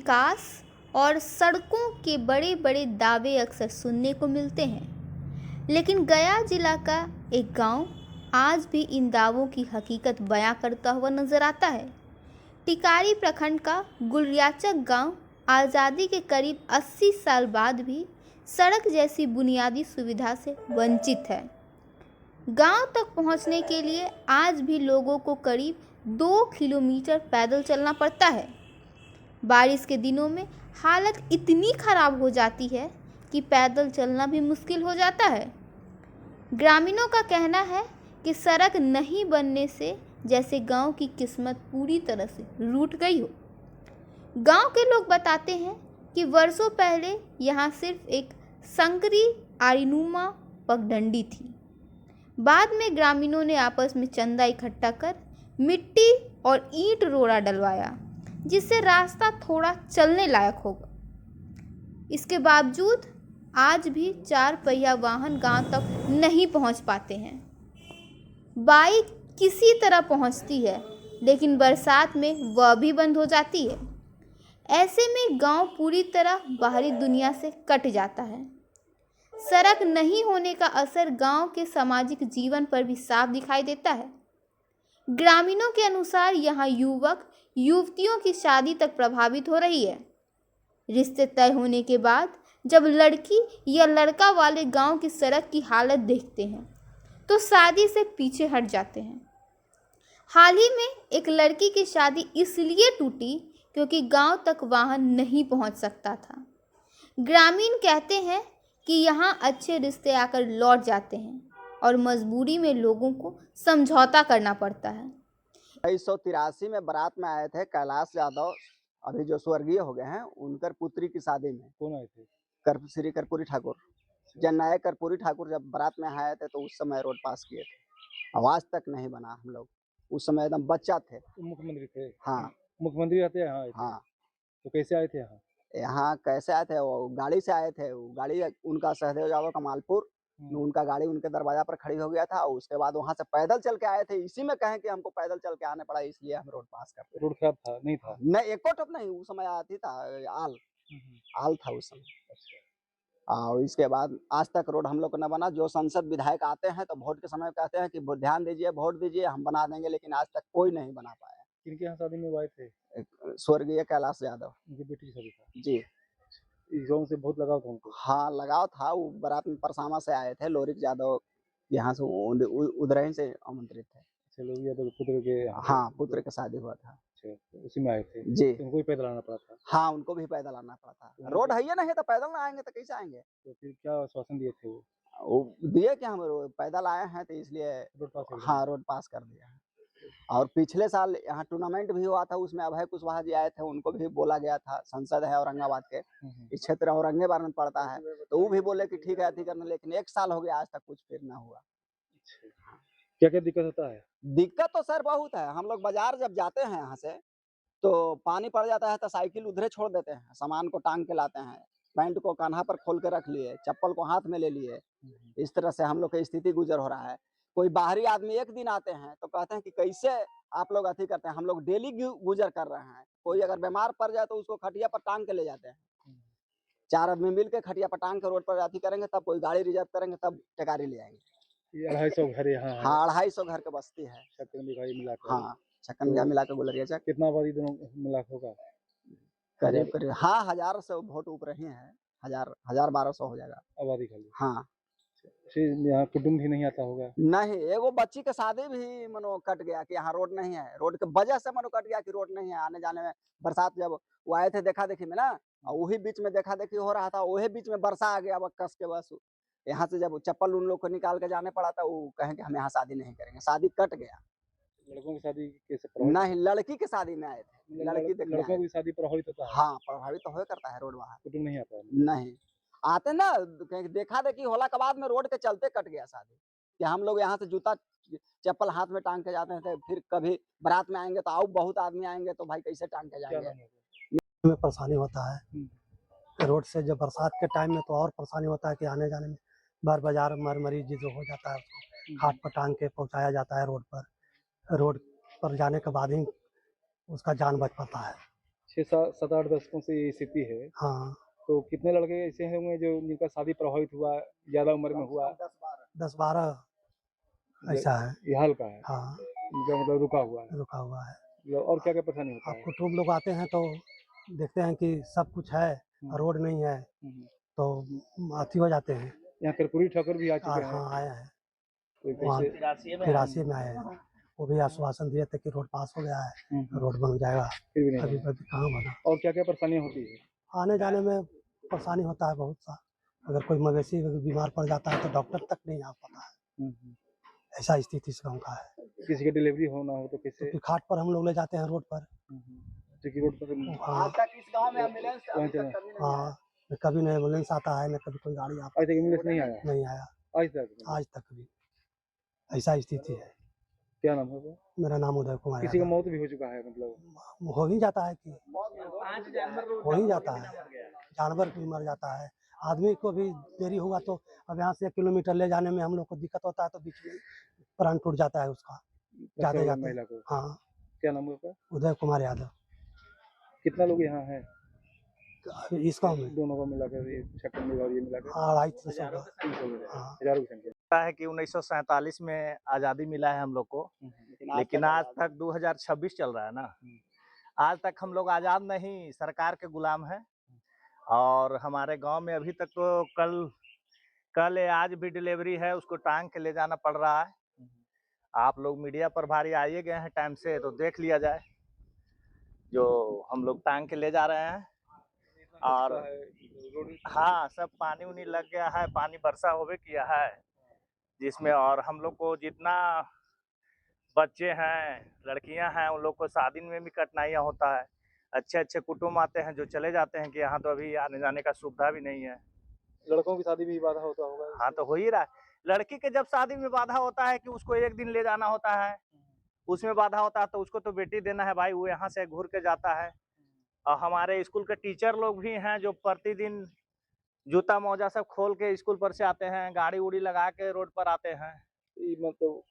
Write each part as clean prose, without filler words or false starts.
विकास और सड़कों के बड़े बड़े दावे अक्सर सुनने को मिलते हैं, लेकिन गया जिला का एक गांव आज भी इन दावों की हकीकत बयां करता हुआ नजर आता है। टिकारी प्रखंड का गुलरियाचक गांव आज़ादी के करीब 80 साल बाद भी सड़क जैसी बुनियादी सुविधा से वंचित है। गांव तक पहुंचने के लिए आज भी लोगों को करीब 2 किलोमीटर पैदल चलना पड़ता है। बारिश के दिनों में हालत इतनी खराब हो जाती है कि पैदल चलना भी मुश्किल हो जाता है। ग्रामीणों का कहना है कि सड़क नहीं बनने से जैसे गांव की किस्मत पूरी तरह से रूठ गई हो। गांव के लोग बताते हैं कि वर्षों पहले यहां सिर्फ एक संकरी आरीनुमा पगडंडी थी। बाद में ग्रामीणों ने आपस में चंदा इकट्ठा कर मिट्टी और ईंट रोड़ा डलवाया, जिससे रास्ता थोड़ा चलने लायक होगा। इसके बावजूद आज भी 4 पहिया वाहन गांव तक नहीं पहुंच पाते हैं। बाइक किसी तरह पहुंचती है, लेकिन बरसात में वह भी बंद हो जाती है। ऐसे में गांव पूरी तरह बाहरी दुनिया से कट जाता है। सड़क नहीं होने का असर गांव के सामाजिक जीवन पर भी साफ दिखाई देता है। ग्रामीणों के अनुसार यहाँ युवक युवतियों की शादी तक प्रभावित हो रही है। रिश्ते तय होने के बाद जब लड़की या लड़का वाले गांव की सड़क की हालत देखते हैं तो शादी से पीछे हट जाते हैं। हाल ही में एक लड़की की शादी इसलिए टूटी क्योंकि गांव तक वाहन नहीं पहुंच सकता था। ग्रामीण कहते हैं कि यहाँ अच्छे रिश्ते आकर लौट जाते हैं और मजबूरी में लोगों को समझौता करना पड़ता है। 1983 में बारात में आए थे कैलाश यादव, अभी जो स्वर्गीय हो गए हैं, उनकर पुत्री की शादी में। कौन आए थे? श्री कर्पूरी ठाकुर, जननायक कर्पूरी ठाकुर जब बारात में आए थे तो उस समय रोड पास किए थे। आवाज तक नहीं बना। हम लोग उस समय एकदम बच्चा थे। मुख्यमंत्री थे? हाँ, मुख्यमंत्री रहते हैं यहाँ? हाँ। तो कैसे आए थे यहाँ? यहाँ कैसे आए थे? वो गाड़ी से आए थे। वो गाड़ी उनका सहदेव यादव कमालपुर, उनका गाड़ी उनके दरवाजा पर खड़ी हो गया था। उसके बाद वहाँ से पैदल चल के आए थे। इसी में कहें कि हमको पैदल चल के आने पड़ा, इसलिए हम रोड पास करते। रोड खराब था? नहीं था? नहीं, एको टप नहीं। उस समय आती था आल था उस समय। और इसके बाद आज तक रोड हम लोग को न बना। जो संसद विधायक आते हैं तो वोट के समय कहते हैं कि ध्यान दीजिए, वोट दीजिए, हम बना देंगे, लेकिन आज तक कोई नहीं बना पाया। किनके यहाँ शादी में वो आए थे? स्वर्गीय कैलाश यादव, उनकी बेटी की शादी था? जी। इस गाँव से बहुत लगाव था उनको? हाँ, लगाव था। वो बारात में परसामा से आए थे। लोरिक यादव यहाँ से उदरैन से आमंत्रित थे। अच्छा, लोग यादव पुत्र के? हाँ, पुत्र का शादी हुआ था। अच्छा, तो उसी में आए थे? जी। तो उनको भी पैदल आना पड़ा था? हाँ, उनको भी पैदल आना पड़ा था। रोड है ही नहीं तो पैदल ना आएंगे तो कैसे आएंगे? तो फिर क्या आश्वासन दिए थे वो? वो दिए कि हम पैदल आए हैं तो इसलिए रोड पास कर दिया? हाँ, रोड पास कर दिया है। और पिछले साल यहाँ टूर्नामेंट भी हुआ था, उसमें अभय कुशवाहा जी आए थे। उनको भी बोला गया था। संसद है औरंगाबाद के, इस क्षेत्र औरंगाबाद में पड़ता है, तो वो भी बोले कि ठीक है अति करना, लेकिन 1 साल हो गया आज तक कुछ फिर ना हुआ। क्या क्या दिक्कत होता है? दिक्कत तो सर बहुत है। हम लोग बाजार जब जाते हैं यहाँ से तो पानी पड़ जाता है तो साइकिल उधरे छोड़ देते हैं, सामान को टांग के लाते हैं, पैंट को कान्हा पर खोल के रख लिए, चप्पल को हाथ में ले लिए। इस तरह से हम लोग की स्थिति गुजर हो रहा है। कोई बाहरी आदमी एक दिन आते हैं तो कहते हैं कि कैसे आप लोग अति करते हैं। हम लोग डेली गुजर कर रहे हैं। कोई अगर बीमार पड़ जाए तो उसको खटिया पर टांग के ले जाते हैं। 4 आदमी मिल के खटिया पर टांग के रोड पर अति करेंगे, तब कोई गाड़ी रिजर्व करेंगे, तब टेकारी ले आएंगे। 250 घर यहाँ है? हाँ, 250 घर के बस्ती है। हाँ, छक्कन मिला के गुलरियाचक। कितना आबादी दोनों मिला होगा? करीब हाँ 1000 से वोट ऊपर ही है। 1200 हो जाएगा आबादी खाली? हाँ। यहाँ कुटुंब भी नहीं आता होगा? नहीं, एगो बच्ची के शादी भी मनो कट गया कि यहाँ रोड नहीं है। रोड के वजह से मनो कट गया कि रोड नहीं है आने जाने में। बरसात जब वो आए थे देखा देखी में ना, और वही बीच में देखा देखी हो रहा था, वही बीच में बरसा आ गया कस के। बस यहाँ से जब चप्पल उन लोग को निकाल के जाने पड़ा था, वो कहें कि हम यहाँ शादी नहीं करेंगे, शादी कट गया। लड़कों की शादी कैसे? नहीं, लड़की के शादी में आए थे। लड़की देखने लड़कों की शादी प्रभावित होता है? हाँ, प्रभावित तो हो करता है रोड वहाँ। कुटुंब नहीं आता है? नहीं आते ना, देखा देखी होला के बाद में रोड के चलते कट गया शादी। कि हम लोग यहाँ से जूता चप्पल हाथ में टांग के जाते थे, फिर कभी बारात में आएंगे तो आओ बहुत आदमी आएंगे तो भाई कैसे टांग के जाएंगे। में परेशानी होता है रोड से। जब बरसात के टाइम में तो और परेशानी होता है कि आने जाने में बाजार मरीज जो हो जाता है उसको हाथ पर टांग के पहुंचाया जाता है रोड पर। रोड पर जाने के बाद ही उसका जान बच पाता है। 7 8 दशकों से ये स्थिति है, हाँ तो कितने लड़के ऐसे होंगे जो जिनका शादी प्रभावित हुआ, ज्यादा उम्र में हुआ, 10-12 ऐसा है। ये हाल का है, हाँ इनका मतलब रुका हुआ है। रुका हुआ है। मतलब और क्या क्या परेशानी होता अब है? कुटुंब लोग आते हैं तो देखते हैं कि सब कुछ है, रोड नहीं है, हम्म। तो अथी हो जाते हैं। यहाँ कर्पूरी ठाकुर भी आ और चुके हैं, हाँ आया है, तो वहाँ कैसे? 83 में आए हैं। वो भी आश्वासन दिए थे कि रोड पास हो गया है, रोड बन जाएगा, फिर भी नहीं अभी बना। अभी कहाँ बना। और क्या क्या परेशानियाँ होती है? आने जाने में परेशानी होता है बहुत सा। अगर कोई मवेशी बीमार पड़ जाता है तो डॉक्टर तक नहीं आ पाता है, ऐसा स्थिति इस गाँव का है। किसी की डिलीवरी होना हो तो तो कैसे? फिर खाट पर हम लोग ले जाते हैं रोड पर। क्योंकि रोड पर हाँ आज तक इस गांव में एम्बुलेंस कहाँ अभी चला? तक कभी नहीं आया। हाँ, न कभी न एम्बुलेंस आता है, न कभी कोई गाड़ी आता आज तक एम्बुलेंस नहीं आया? नहीं आया आज तक? आज तक भी, ऐसा स्थिति है। क्या नाम है वो? मेरा नाम उदय कुमार किसी का यादव। मौत भी हो चुका है मतलब? हो ही जाता है कि जानवर हो ही जाता है, जानवर भी मर जाता है, आदमी को भी देरी हुआ तो अब यहाँ से 1 किलोमीटर ले जाने में हम लोग को दिक्कत होता है, तो बीच में प्राण टूट जाता है उसका जाते अच्छा, जाते। महिला को? हाँ क्या नाम है उसका? उदय कुमार यादव। कितना लोग यहाँ हैं इस गाँव में दोनों को मिलाकर, ये छप्पन और ये मिलाकर? 250-300 का। 300 लोग हैं, हाँ हजारों की संख्या। लगता है कि 1947 में आज़ादी मिला है हम लोग को, लेकिन आज तक 2026 चल रहा है ना, आज तक हम लोग आज़ाद नहीं, सरकार के गुलाम हैं। और हमारे गांव में अभी तक तो कल या आज भी डिलीवरी है, उसको टांग के ले जाना पड़ रहा है। आप लोग मीडिया पर भारी आइए गए हैं टाइम से, तो देख लिया जाए जो हम लोग टांग के ले जा रहे हैं। और हाँ, सब पानी उनी लग गया है, पानी वर्षा होवे किया है जिसमें, और हम लोग को जितना बच्चे हैं, लड़कियां हैं, उन लोग को शादी में भी कठिनाइयाँ होता है। अच्छे अच्छे कुटुंब आते हैं जो चले जाते हैं कि यहाँ तो अभी आने जाने का सुविधा भी नहीं है। लड़कों की शादी भी बाधा होता होगा? हाँ, तो हो ही रहा है। लड़की के जब शादी में बाधा होता है कि उसको एक दिन ले जाना होता है, उसमें बाधा होता है, तो उसको तो बेटी देना है भाई, वो यहाँ से घूर के जाता है। और हमारे स्कूल के टीचर लोग भी हैं जो प्रतिदिन जूता मोजा सब खोल के स्कूल पर से आते हैं, गाड़ी उड़ी लगा के रोड पर आते हैं। ये मतलब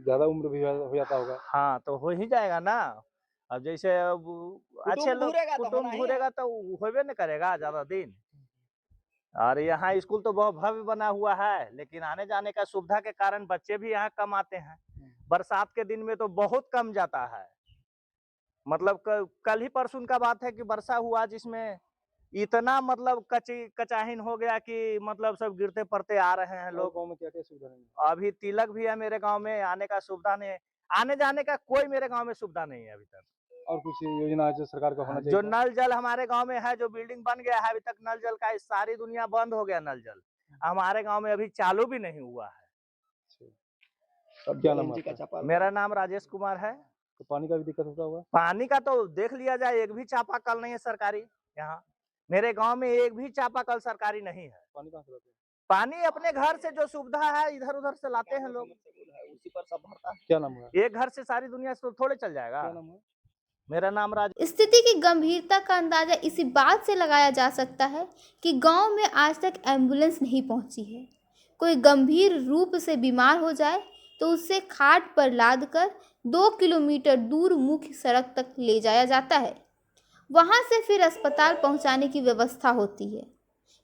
ज्यादा उम्र भी हो जाता होगा? हाँ, तो हो ही जाएगा ना। अब जैसे अब अच्छे लोग घूरेगा तो कुटुंब होना ही है। घूरेगा तो होबे न करेगा ज्यादा दिन। और यहाँ स्कूल तो बहुत भव्य बना हुआ है, लेकिन आने जाने का सुविधा के कारण बच्चे भी यहाँ कम आते हैं। बरसात के दिन में तो बहुत कम जाता है। मतलब कल ही परसों का बात है कि वर्षा हुआ जिसमें इतना मतलब कचाहीन हो गया कि मतलब सब गिरते पड़ते आ रहे हैं लोग। गाँव में क्या क्या सुविधा नहीं है? अभी तिलक भी है मेरे गांव में, आने का सुविधा नहीं है, आने जाने का कोई मेरे गांव में सुविधा नहीं है अभी तक। और कुछ योजना जो सरकार का होना चाहिए? जो नल जल हमारे गांव में है, जो बिल्डिंग बन गया है, अभी तक नल जल का सारी दुनिया बंद हो गया। नल जल हमारे गांव में अभी चालू भी नहीं हुआ है। अब क्या नाम है? मेरा नाम राजेश कुमार है। तो पानी का भी दिक्कत होता होगा? पानी का तो देख लिया जाए, एक भी चापाकल नहीं है सरकारी। यहाँ मेरे गांव में एक भी चापाकल सरकारी नहीं है। पानी कहाँ से लाते हैं? पानी अपने घर से जो सुविधा है इधर उधर से लाते हैं लोग, उसी पर सब भरता है। क्या नाम है? एक घर से सारी दुनिया से तो थोड़े चल जाएगा। क्या नाम है? मेरा नाम राज। स्थिति की गंभीरता का अंदाजा इसी बात से लगाया जा सकता है कि गांव में आज तक एम्बुलेंस नहीं पहुंची है। कोई गंभीर रूप से बीमार हो जाए तो उससे खाट पर लादकर 2 किलोमीटर दूर मुख्य सड़क तक ले जाया जाता है। वहां से फिर अस्पताल पहुंचाने की व्यवस्था होती है।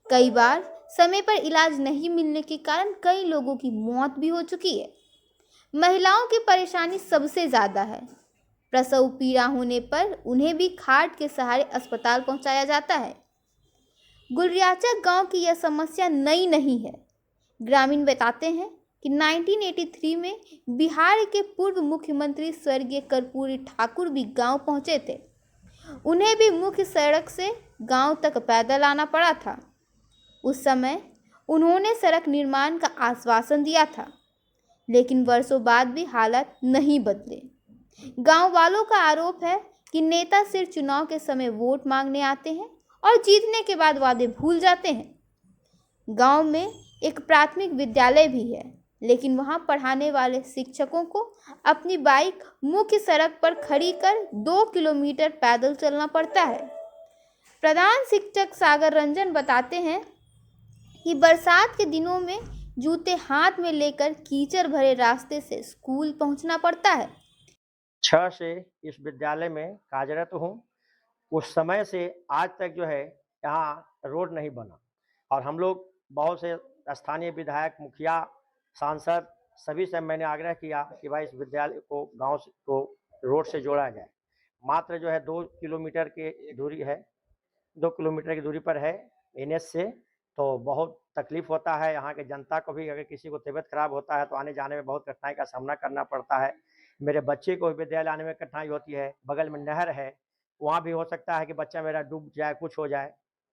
कई बार समय पर इलाज नहीं मिलने के कारण कई लोगों की मौत भी हो चुकी है। महिलाओं की परेशानी सबसे ज़्यादा है। प्रसव पीड़ा होने पर उन्हें भी खाट के सहारे अस्पताल पहुंचाया जाता है। गुलरियाचक गांव की यह समस्या नई नहीं है। ग्रामीण बताते हैं कि 1983 में बिहार के पूर्व मुख्यमंत्री स्वर्गीय कर्पूरी ठाकुर भी गांव पहुंचे थे। उन्हें भी मुख्य सड़क से गांव तक पैदल आना पड़ा था। उस समय उन्होंने सड़क निर्माण का आश्वासन दिया था, लेकिन वर्षों बाद भी हालात नहीं बदले। गांव वालों का आरोप है कि नेता सिर्फ चुनाव के समय वोट मांगने आते हैं और जीतने के बाद वादे भूल जाते हैं। गांव में एक प्राथमिक विद्यालय भी है, लेकिन वहां पढ़ाने वाले शिक्षकों को अपनी बाइक मुख्य सड़क पर खड़ी कर 2 किलोमीटर पैदल चलना पड़ता है। प्रधान शिक्षक सागर रंजन बताते हैं कि बरसात के दिनों में जूते हाथ में लेकर कीचड़ भरे रास्ते से स्कूल पहुंचना पड़ता है। 6 से इस विद्यालय में कार्यरत हूँ। उस समय से आज तक जो है यहाँ रोड नहीं बना। और हम लोग बहुत से स्थानीय विधायक, मुखिया, सांसद सभी से मैंने आग्रह किया कि भाई इस विद्यालय को गांव को रोड से जोड़ा जाए। मात्र जो है 2 किलोमीटर की दूरी है, 2 किलोमीटर की दूरी पर है एनएच से, तो बहुत तकलीफ होता है यहाँ के जनता को भी। अगर किसी को तबीयत खराब होता है तो आने जाने में बहुत कठिनाई का सामना करना पड़ता है। मेरे बच्चे को विद्यालय आने में कठिनाई होती है, बगल में नहर है, वहाँ भी हो सकता है कि बच्चा मेरा डूब जाए, कुछ हो जाए,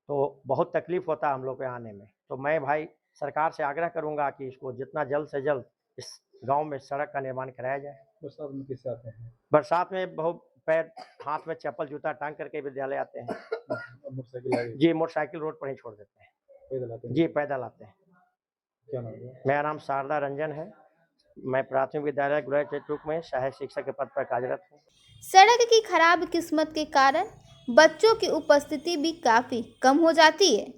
तो बहुत तकलीफ होता है हम लोग के आने में। तो मैं भाई सरकार से आग्रह करूँगा कि इसको जितना जल्द से जल्द इस गांव में सड़क का निर्माण कराया जाए। बरसात में कैसे आते हैं? बरसात में बहुत पैर हाथ में चप्पल जूता टांग करके विद्यालय आते हैं। मोटरसाइकिल आ गई, जी, मोटरसाइकिल रोड पर ही छोड़ देते हैं। पैदल आते हैं? जी, पैदल आते हैं। क्या नाम है? मेरा नाम शारदा रंजन है। मैं प्राथमिक विद्यालय गुरई चेटुक में सहायक शिक्षक के पद पर कार्यरत हूँ। सड़क की खराब किस्मत के कारण बच्चों की उपस्थिति भी काफ़ी कम हो जाती है।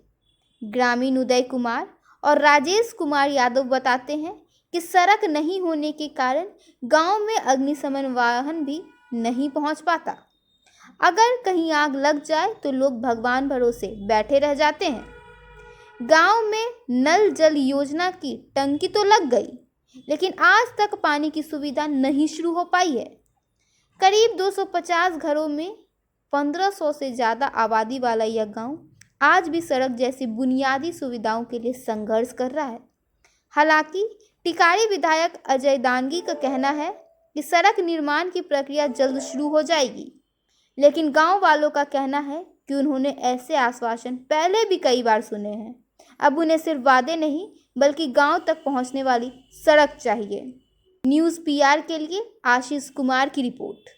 ग्रामीण उदय कुमार और राजेश कुमार यादव बताते हैं कि सड़क नहीं होने के कारण गांव में अग्निशमन वाहन भी नहीं पहुंच पाता। अगर कहीं आग लग जाए तो लोग भगवान भरोसे बैठे रह जाते हैं। गांव में नल जल योजना की टंकी तो लग गई, लेकिन आज तक पानी की सुविधा नहीं शुरू हो पाई है। करीब 250 घरों में 1500 से ज़्यादा आबादी वाला यह गांव आज भी सड़क जैसी बुनियादी सुविधाओं के लिए संघर्ष कर रहा है। हालांकि टिकारी विधायक अजय दांगी का कहना है कि सड़क निर्माण की प्रक्रिया जल्द शुरू हो जाएगी, लेकिन गांव वालों का कहना है कि उन्होंने ऐसे आश्वासन पहले भी कई बार सुने हैं। अब उन्हें सिर्फ वादे नहीं बल्कि गांव तक पहुंचने वाली सड़क चाहिए। न्यूज़ पीआर के लिए आशीष कुमार की रिपोर्ट।